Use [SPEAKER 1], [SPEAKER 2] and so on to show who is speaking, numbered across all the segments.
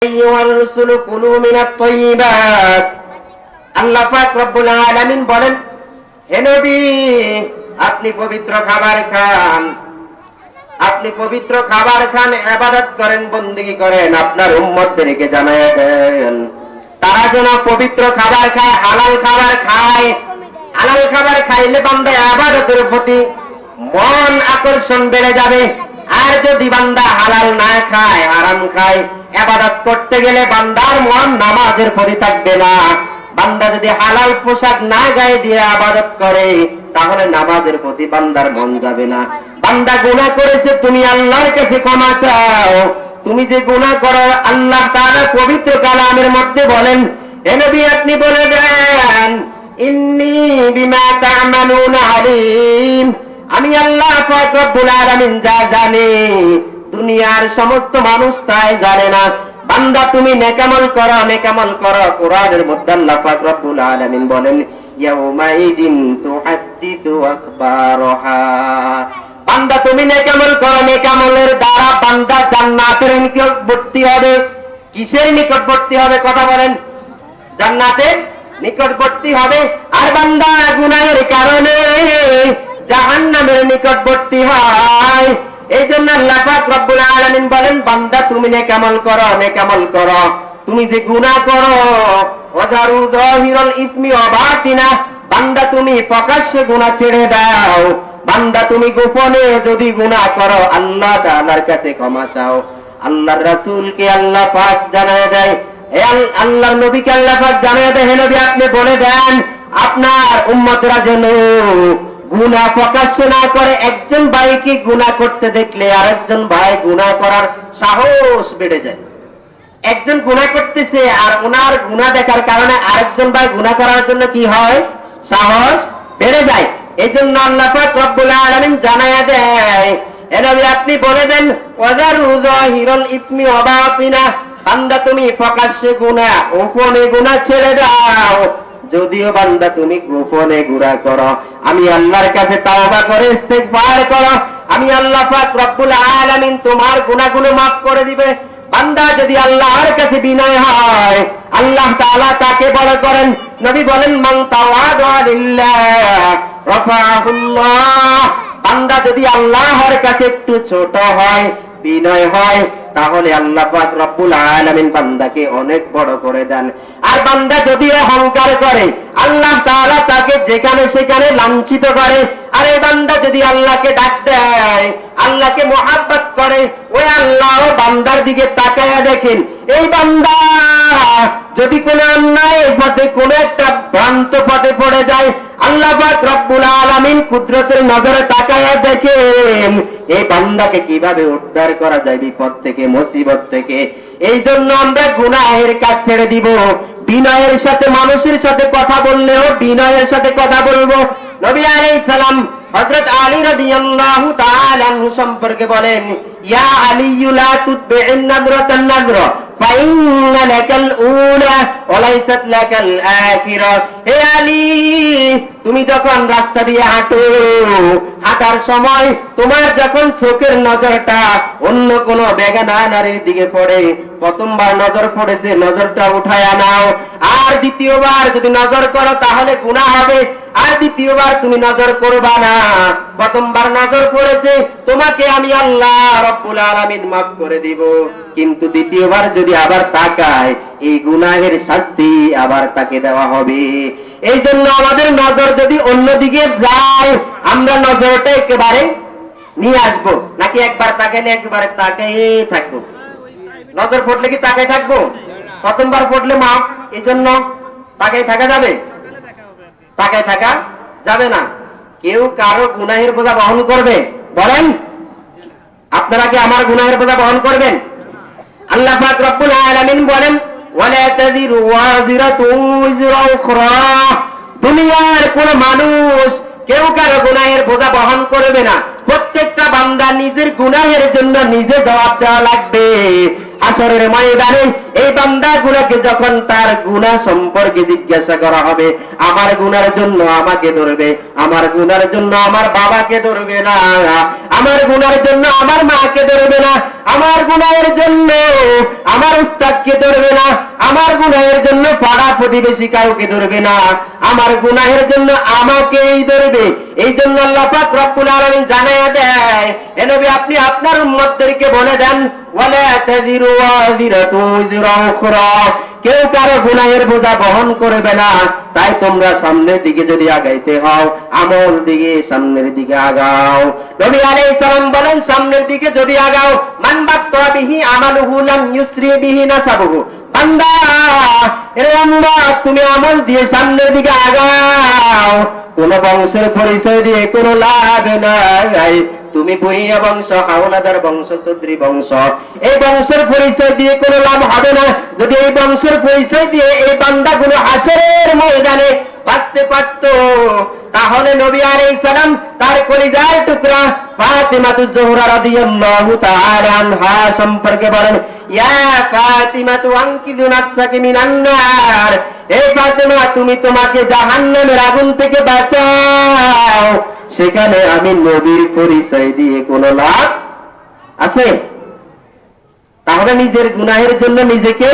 [SPEAKER 1] আইয়ুহার রাসূলু কুলু মিনাত তাইয়্যিবাত। আল্লাহ পাক রব্বুল আলামিন বলেন, হে নবী আপনি পবিত্র খাবার খান, আপনি পবিত্র খাবার খান, ইবাদত করেন, বন্দেগী করেন, আপনার উম্মতদেরকে জানায়া দেন তারা যেন পবিত্র খাবার খায়, হালাল খাবার খায়। হালাল খাবার খাইলে বান্দা ইবাদতের প্রতি মন আকর্ষণ বেড়ে যাবে। আর যদি বান্দা হালাল না খায়, হারাম খায়, ইবাদত করতে গেলে বান্দার মন নামাজের প্রতি থাকবে না। বান্দা যদি হালাল পোশাক না গায়ে দিয়ে ইবাদত করে, তাহলে নামাজের প্রতি বান্দার মন যাবে না। বান্দা গুনাহ করেছে, তুমি আল্লাহর কাছে ক্ষমা চাও। তুমি যে গুনাহ করো, আল্লাহ তাআলা পবিত্র কালামের মধ্যে বলেন, হে নবী আপনি বলে দেন, ইন্নী বিমা তা'মালুনা আলীম, আমি আল্লাহ পাক রব্বুল আলামিন যা জানি দুনিয়ার সমস্ত মানুষ তাই জানে না। বান্দা তুমি নেকামল করো, নেকামল করো। কোরআনের মধ্যে আল্লাহ পাক রব্বুল আলামিন বলেন, ইয়াউমাইদিন তুহাদ্দিসু আখবারহা, বান্দা তুমি নেকামল করো, নেকামলের দ্বারা বান্দা জান্নাতের নিকটবর্তী হবে। কিসের নিকটবর্তী হবে কথা বলেন? জান্নাতের নিকটবর্তী হবে। আর বান্দা গুনাহের কারণে জাহান্নামের নিকটবর্তী হয়। এই জন্য আল্লাহ পাক রব্বুল আলামিন বলেন, বান্দা তুমি নেকামল করো, নেকামল করো। তুমি যে গুনাহ করো, ওয়াজারু যাহিরাল ইসমি ওয়া বাতিনা, বান্দা তুমি প্রকাশ্যে গুনাহ ছেড়ে দাও। বান্দা তুমি গোপনে যদি গুনাহ করো, আল্লাহ তাআলার কাছে ক্ষমা চাও। আল্লাহর রাসূলকে আল্লাহ পাক জানায় দেয়, আল্লাহর নবীকে আল্লাহ পাক জানায় দেয়, হে নবী আপনি বলে দেন আপনার উম্মতরা যেন গুনাহ প্রকাশ্য না করে। একজন ভাইকে গুনাহ করতে দেখলে আরেকজন ভাই গুনাহ করার সাহস বেড়ে যায়। একজন গুনাহ করতেছে আর ওনার গুনাহ দেখার কারণে আরেকজন ভাই গুনাহ করার জন্য কি হয়? সাহস বেড়ে যায়। এই জন্য আল্লাহ পাক রব্বুল আলামিন জানায়া দেয়, হে নবী আপনি বলে দেন, ওয়াজারু যাহিরাল ইসমি ওয়া বাতিনা, বান্দা তুমি প্রকাশ্যে গুনাহ, গোপনে গুনাহ ছেড়ে দাও। যদিও বান্দা তুমি গোপনে গুনাহ করো, আমি আল্লাহর কাছে তাওবা করে ইস্তেগফার করো, আমি আল্লাহ পাক রব্বুল আলামিন তোমার গুনাহগুলো maaf করে দিবে। বান্দা যদি আল্লাহর কাছে বিনয় হয়, আল্লাহ তাআলা তাকে বড় করেন। নবী বলেন, মান তাওয়াদা লিল্লাহ রাফাহুল্লাহ, বান্দা যদি আল্লাহর কাছে একটু ছোট হয়, বিনয় হয়, তাহলে আল্লাহ পাক রব্বুল আলামিন বান্দাকে অনেক বড় করে দেন। আর বান্দা যদি অহংকার করে, আল্লাহ তাআলা তাকে যেখানে সেখানে লাঞ্ছিত করে। আর এই বান্দা যদি আল্লাহকে ডাক দেয়, আল্লাহকে মহব্বত করে, ওই আল্লাহ বান্দার দিকে তাকায়া দেখেন। এই বান্দা যদি কোনো অন্যায় পথে, কোনো একটা ভ্রান্ত পথে পড়ে যায়, আল্লাহ পাক রব্বুল আলামিন কুদরতের নজরে তাকায়া দেখেন এই বান্দাকে কিভাবে উদ্ধার করা যায় বিপদ থেকে, মুসিবত থেকে। এই জন্য আমরা গুনাহের কাজ ছেড়ে দিব। বিনয়ের সাথে, মানুষের সাথে কথা বললেও বিনয়ের সাথে কথা বলবো। নবী আলাইহিস সালাম হযরত আলী রাদিয়াল্লাহু তাআলা আনহু সম্পর্কে বলেন, ইয়া আলী লা তুতবি'ন নাযরাতান নাযরা ফাইন্না লাকাল উলা ওয়া লাইসাত লাকাল আখিরা। হে আলী, তুমি যখন রাস্তা দিয়ে হাঁটো, হাঁটার সময় তোমার যখন চোখের নজরটা অন্য কোনো বেগানা নারীর দিকে পড়ে, প্রথমবার নজর পড়েছে, নজরটা উঠায়া নাও। আর দ্বিতীয়বার যদি নজর করো তাহলে গুনাহ হবে। আর দ্বিতীয়বার তুমি নজর করবা না। প্রথমবার নজর পড়েছে, তোমাকে আমি আল্লাহ রব্বুল আলামিন maaf করে দিব। কিন্তু দ্বিতীয়বার যদি আবার তাকায়, এই গুনাহের শাস্তি আবার তাকে দেওয়া হবে। এই জন্য আমাদের নজর যদি অন্যদিকে যায়, আমরা নজরটা একেবারে নিয়ে আসবো। নাকি একবার তাকাইলে একবারে তাকাই থাকবো? নজর পড়লে কি তাকাই থাকবো? প্রথমবার পড়লে মাফ, এই জন্য তাকাই থাকা যাবে? তাকাই থাকা যাবে না। কেউ কারো গুনাহের বোঝা বহন করবে? বলেন, আপনারা কি আমার গুনাহের বোঝা বহন করবেন? আল্লাহ পাক রব্বুল আলামিন বলেন, ওয়ালা তাযিরু ওয়াজিরাতুন উযরা উখরা, দুনিয়ার কোন মানুষ কেউ কারো গুনাহের বোঝা বহন করবে না। প্রত্যেকটা বান্দা নিজের গুনাহের জন্য নিজে জবাব দেওয়া লাগবে। হাসরের ময়দানে এই বান্দাগুলোকে যখন তার গুনাহ সম্পর্কে জিজ্ঞাসা করা হবে, আমার গুনার জন্য আমাকে ধরবে, আমার গুনার জন্য আমার বাবাকে ধরবে না, আমার গুনার জন্য আমার মাকে ধরবে না, আমার গুনাহের জন্য আমার উস্তাদকে ধরবে না, আমার গুনাহের জন্য পাড়া প্রতিবেশী কাউকে ধরবে না, আমার গুনাহের জন্য আমাকেই ধরবে। এই জন্য আল্লাহ পাক রব্বুল আলামিন জানায়া দেয়, হে নবী আপনি আপনার উম্মতদেরকে বলে দেন, ওয়ালা তাযিরু ওয়াযিরাতু ওযরা উখরা, কেউ কারো গুনাহের বোঝা বহন করবে না। তাই তোমরা সামনের দিকে যদি আগাইতে হও, আমল দিকে সামনের দিকে আগাও। নবী আলাইহিস সালাম বলেন, সামনের দিকে যদি আগাও, মান বাত্তা বিহি আমালুহু লাম ইউসরি বিহি নাসাবুহু, বান্দা এরে বান্দা তুমি আমল দিয়ে সামনের দিকে আগাও, কোন বংশের পরিচয় দিয়ে কোনো লাভ নাই। তুমি বহিয়া বংশ, হাওলাদার বংশ, চৌধুরী বংশ, এই বংশের পরিচয় দিয়ে কোনো লাভ হবে না। যদি এই বংশের পরিচয় দিয়ে এই বান্দাগুলো হাসরের ময়দানে বাঁচতে পারত, তাহলে নবী আলাইহিস সালাম তার কলিজার টুকরা ফাতিমাতুজ জোহরা রাদিয়াল্লাহু তাআলা আনহা সম্পর্কে বলেন, ইয়া ফাতিমাতু আনকিযু নাফসাকি মিনান নার, এই ফাতিমা তুমি তোমাকে জাহান্নামের আগুন থেকে বাঁচাও। সেখানে আমি নবীর পরিচয় দিয়ে কোনো লাভ আছে? তাহলে নিজের গুনাহের জন্য নিজেকে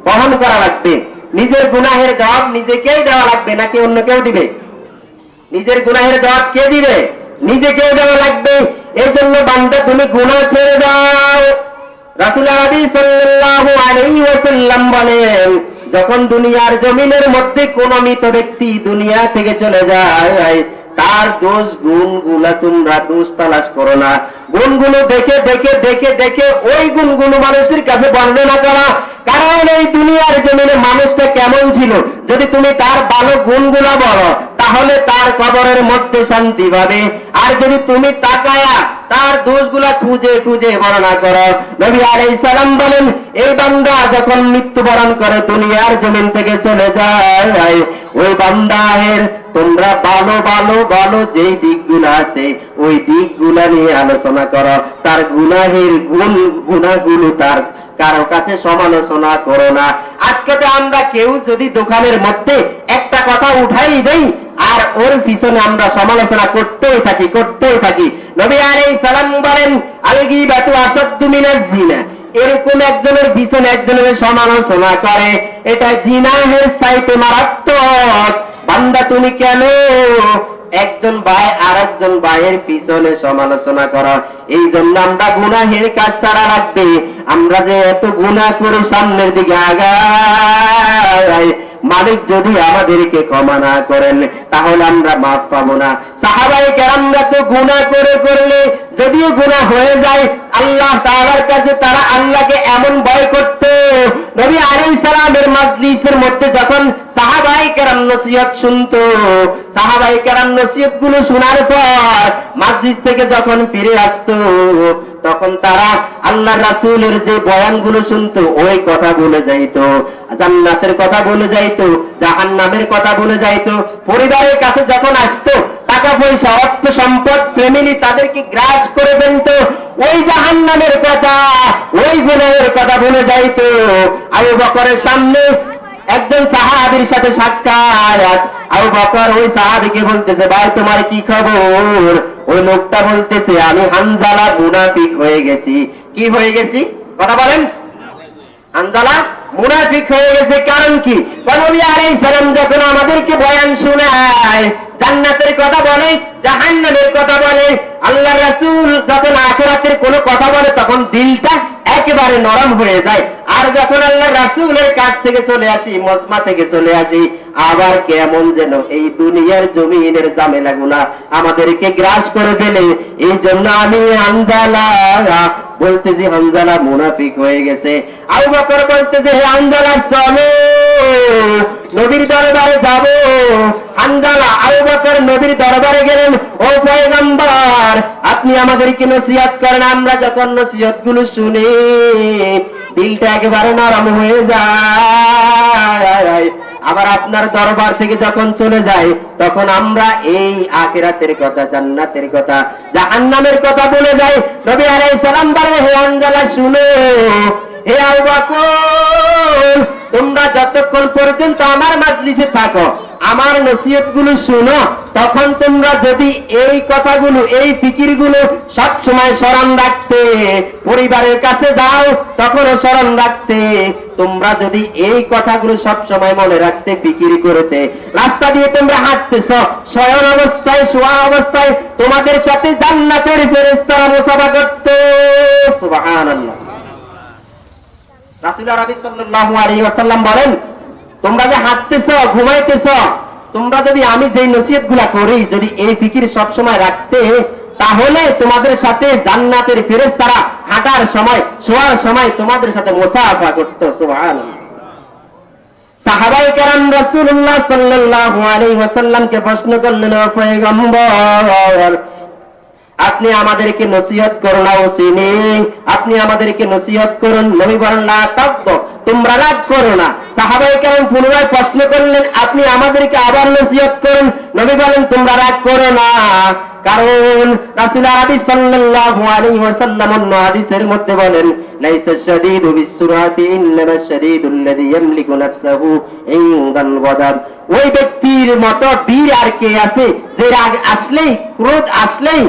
[SPEAKER 1] বহন করা লাগবে, নিজের গুনাহের জবাব নিজেকেই দেওয়া লাগবে, নাকি অন্য কেউ দিবে? নিজের গুনাহের জবাব কে দিবে? নিজেকেই দেওয়া লাগবে। এই জন্য বান্দা তুমি গুনাহ ছেড়ে দাও। রাসূল আরবি সাল্লাল্লাহু আলাইহি ওয়াসাল্লাম বলেন, যখন দুনিয়ার জমিনের মধ্যে কোন মৃত ব্যক্তি দুনিয়া থেকে চলে যায়, তার দোষ গুণগুলা তোমরা দোষ তালাশ করো না, গুণগুলো দেখে দেখে দেখে দেখে ওই গুণগুলো মানুষের কাছে বর্ণনা করা। কারণ এই দুনিয়ার জমিনে মানুষটা কেমন ছিল, যদি তুমি তার ভালো গুণগুলা বলো, তাহলে তার কবরের মধ্যে শান্তি পাবে। আর যদি তুমি তাকায়া তার দোষগুলা খুঁজে খুঁজে বর্ণনা করো, নবী আলাইহিস সালাম বলেন, এই বান্দা যখন মৃত্যুবরণ করে দুনিয়ার জমিন থেকে চলে যায়, ওই বান্দার তোমরা ভালো ভালো ভালো যেই দিকগুলো আছে ওই দিকগুলা নিয়ে আলোচনা করো, তার গুনাহের গুনাহগুলো তার কারো কাছে সমালোচনা করো না। আজকে তো আমরা কেউ যদি দোকানের মধ্যে একটা কথা উঠাই দেই, আর ওর পিছনে আমরা সমালোচনা করতেই থাকি। নবী আলাইহিস সালাম বলেন, আল গীবাতু আসাদ্দু মিনাজ জিনা, এরকম একজনের পিছনে একজনের সমালোচনা করে, এটা জিনাহের চাইতে মারাত্মক। বান্দা তুমি কেন একজন ভাই আর একজন ভাইয়ের পিছনে সমালোচনা করা? এই জন্য আমরা গুনাহের কাজ ছাড়া লাগবে। আমরা যে এত গুনাহ করে সামনের দিকে আগাই, মালিক যদি আমাদেরকে ক্ষমা না করেন তাহলে আমরা মাফ পাবো না। সাহাবায়ে কেরামরা তো গুনাহ করলে যদিও গুনাহ হয়ে যায়, আল্লাহ তাআলার কাছে তারা আল্লাহকে এমন ভয় করত, নবী আলাইহিস সালামের মাজলিসের মধ্যে যখন সাহাবায়ে কেরাম নসিহত শুনতো, সাহাবায়ে কেরাম নসিহতগুলো শোনার পর মাজলিস থেকে যখন ফিরে আসতো, তখন তারা আল্লাহর রাসূলের যে বয়ানগুলো শুনতো ওই কথা বলে যাইতো, জান্নাতের কথা বলে যাইতো, জাহান্নামের কথা বলে যাইতো। পরিবারের কাছে যখন আসতো, টাকা পয়সা অর্থ সম্পদ ফ্যামিলি তাদেরকে গ্রাস করে ফেলতো, ওই জাহান্নামের কথা ওই গুনাহের কথা বলে যাইতো। আবু বকরের সামনে একজন সাহাবীর সাথে সাক্ষাৎ, আবু বকর ওই সাহাবীকে বলতেছে, ভাই তোমার কি খবর? ওই লোকটা বলতেছে, আমি হানজালা মুনাফিক হয়ে গেছি। কি হয়ে গেছি? কথা বলেন। হানজালা মুনাফিক হয়ে গেছে। কারণ কি? নবী আলাইহিস সালাম যখন আমাদেরকে বয়ান শোনায়, জান্নাতের কথা বলে, জাহান্নামের কথা বলে, আল্লাহর রাসূল যখন আখিরাতের কোনো কথা বলে তখন দিলটা একেবারে নরম হয়ে যায়। আর যখন আল্লাহর রাসূলের কাছ থেকে চলে আসি, মজমা থেকে চলে আসি, আবার কেমন যেন এই দুনিয়ার জমিনের ঝামেলাগুলা আমাদেরকে গ্রাস করে ফেলে। এই জন্য আমি হানজালা বলতেছি, হানজালা মুনাফিক হয়ে গেছে। আবু বকর বলতেছে, হে হানজালা চলো নবীর দরবারে যাব। হানজালা আবু বকর নবীর দরবারে গেলেন, ও পয়গম্বর আপনি আমাদেরকে নসিহত করেন। আমরা যখন নসিহত গুলো শুনি দিলটা একেবারে নরম হয়ে যায়। আবার আপনার দরবার থেকে যখন চলে যায় তখন আমরা এই আখিরাতের কথা, জান্নাতের কথা, জাহান্নামের কথা বলে যাই। নবী আলাইহিস সালাম বলেন, হে হানজালা শুনো, হে আবু বকর, তোমরা যতক্ষণ পর্যন্ত আমার মাজলিসে থাকো, আমার নসিহতগুলো শুনো, তখন তোমরা যদি এই কথাগুলো, এই ফিকিরগুলো সব সময় স্মরণ রাখতে, পরিবারের কাছে যাও তখনও স্মরণ রাখতে, তোমরা যদি এই কথাগুলো সব সময় মনে রাখতে, ফিকির করতে, রাস্তা দিয়ে তোমরা হাঁটতেছ, শয়ন অবস্থায়, শোয়া অবস্থায় তোমাদের সাথে জান্নাতের ফেরেশতারা মুসাফা করত। সুবহানাল্লাহ। রাসূল আরবি সাল্লাল্লাহু আলাইহি ওয়াসাল্লাম বলেন, তোমরা যে হাঁটতেছ, ঘুমাইতেছ, তোমরা যদি আমি যেই নসিহতগুলা করি, যদি এই ফিকির সব সময় রাখতে, তাহলে তোমাদের সাথে জান্নাতের ফেরেশতারা হাঁটার সময়, শোয়ার সময় তোমাদের সাথে মুসাফা করত। সুবহানাল্লাহ। সাহাবায়ে কেরাম রাসূলুল্লাহ সাল্লাল্লাহু আলাইহি ওয়াসাল্লামকে প্রশ্ন করলেন, ও পয়গম্বর, আপনি আমাদেরকে নসিহত করুন, ওসিনি, আপনি আমাদেরকে নসিহত করুন। নবী বলেন, লা তাকব, তোমরা রাগ করো না। সাহাবায়ে কেরাম পুনরায় প্রশ্ন করলেন, আপনি আমাদেরকে আবার নসিহত করুন। নবী বলেন, তোমরা রাগ করো না, কারণ রাসূল আরবি সাল্লাল্লাহু আলাইহি ওয়াসাল্লাম অন্য হাদিসের মধ্যে বলেন, লাইসা শাদীদু বিসসুরাতি ইন্নামা শাদীদুল্লাযী ইয়ামলিকু নাফসাহু ইনদাল গাদাব। ওই ব্যক্তির মতো বীর আর কে আছে, যে রাগ আসলেই, ক্রোধ আসলেই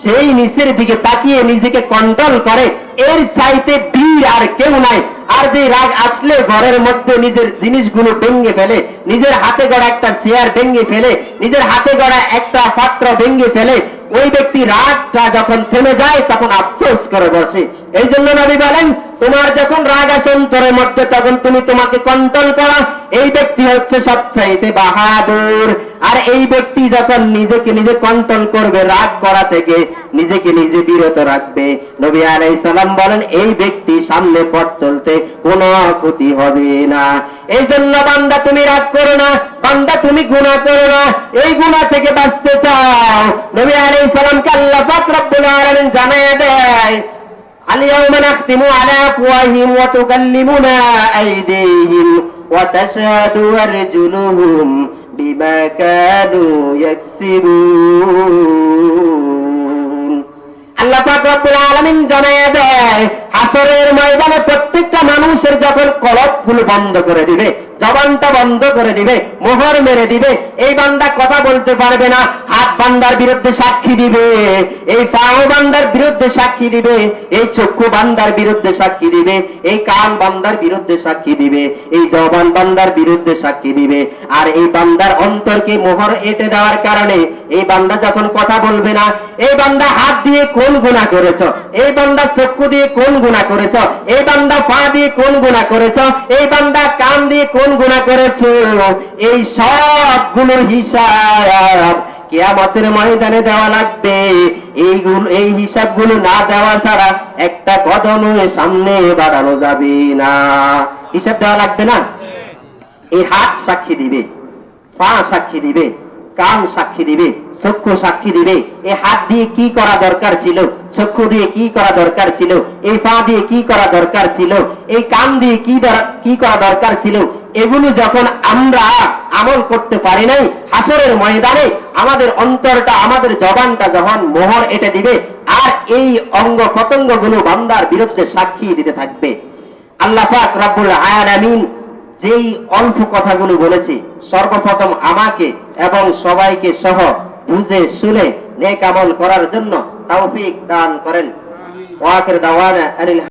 [SPEAKER 1] সেই নিচের দিকে তাকিয়ে নিজেকে কন্ট্রোল করে, এর চাইতে বীর আর কেউ নাই। আর যে রাগ আসলে ঘরের মধ্যে নিজের জিনিসগুলো ভেঙে ফেলে, নিজের হাতে গড়া একটা চেয়ার ভেঙে ফেলে, নিজের হাতে গড়া একটা পাত্র ভেঙে ফেলে, ওই ব্যক্তি রাগটা যখন থেমে যায় তখন আফসোস করে বসে। এই জন্য নবী বলেন, তোমার যখন রাগ আসে অন্তরের মধ্যে, তখন তুমি তোমাকে কন্ট্রোল করো, এই ব্যক্তি হচ্ছে সবচাইতে বাহাদুর। আর এই ব্যক্তি যখন নিজেকে নিজে কন্ট্রোল করবে, রাগ করা থেকে নিজেকে নিজে বিরত রাখবে, নবী আলাইহিস সালাম বলেন, এই ব্যক্তি সামনে পথ চলতে কোনো ক্ষতি হবে না। এই জন্য বান্দা তুমি রাগ করো না, বান্দা তুমি গুনাহ করো না। এই গুনাহ থেকে বাঁচতে চাও, নবী আলাইহিস সালামকে আল্লাহ পাক রব্বুল আলামিন জানায় দেয়, اليوم نختم على أفواههم وتكلمنا أيديهم وتشهد أرجلهم بما كانوا يكسبون। আল্লাহ পাক রব্বুল আলামিন জানায় দেয়, হাসরের ময়দানে প্রত্যেকটা মানুষের যখন কলবগুলো বন্ধ করে দিবে, জবানটা বন্ধ করে দিবে, মোহর মেরে দিবে, এই বান্দা কথা বলতে পারবে না, হাত বান্দার বিরুদ্ধে সাক্ষী দিবে, এই পাও বান্দার বিরুদ্ধে সাক্ষী দিবে, এই চক্ষু বান্দার বিরুদ্ধে সাক্ষী দিবে, এই কান বান্দার বিরুদ্ধে সাক্ষী দিবে, এই জবান বান্দার বিরুদ্ধে সাক্ষী দিবে। আর এই বান্দার অন্তরকে মোহর এঁটে দেওয়ার কারণে এই বান্দা যখন কথা বলবে না, এই বান্দা হাত দিয়ে কোন গুনাহ করেছ, এই বান্দা চক্ষু দিয়ে কোন গুনাহ করেছ, এই বান্দা পা দিয়ে কোন গুনাহ করেছ, এই বান্দা কান দিয়ে কোন গুনাহ করেছ, এই সবগুলোর হিসাব কিয়ামতের ময়দানে দেওয়া লাগবে। এই হিসাবগুলো না দেওয়া ছাড়া একটা কদম সামনে বাড়ানো যাবে না। হিসাব দেওয়া লাগবে না। এই হাত সাক্ষী দিবে, পা সাক্ষী দিবে, কান সাক্ষী দিবে, চক্ষু সাক্ষী দিবে, এই হাত দিয়ে কি করা দরকার ছিল, চক্ষু দিয়ে কি করা দরকার ছিল, এই পা দিয়ে কি করা দরকার ছিল, এই কান দিয়ে কি করা দরকার ছিল। এগুলো যখন আমরা আমল করতে পারি নাই, হাসরের ময়দানে আমাদের অন্তরটা, আমাদের জবানটা যখন মোহর এঁটে দিবে, আর এই অঙ্গ প্রত্যঙ্গগুলো বান্দার বিরুদ্ধে সাক্ষী দিতে থাকবে। আল্লাহ পাক রব্বুল আলামিন যেই অল্প কথাগুলো বলেছি, সর্বপ্রথম আমাকে এবং সবাইকে সহ বুঝে শুনে নেক আমল করার জন্য তৌফিক দান করেন। ওয়া আখির দাওয়ানা আনিল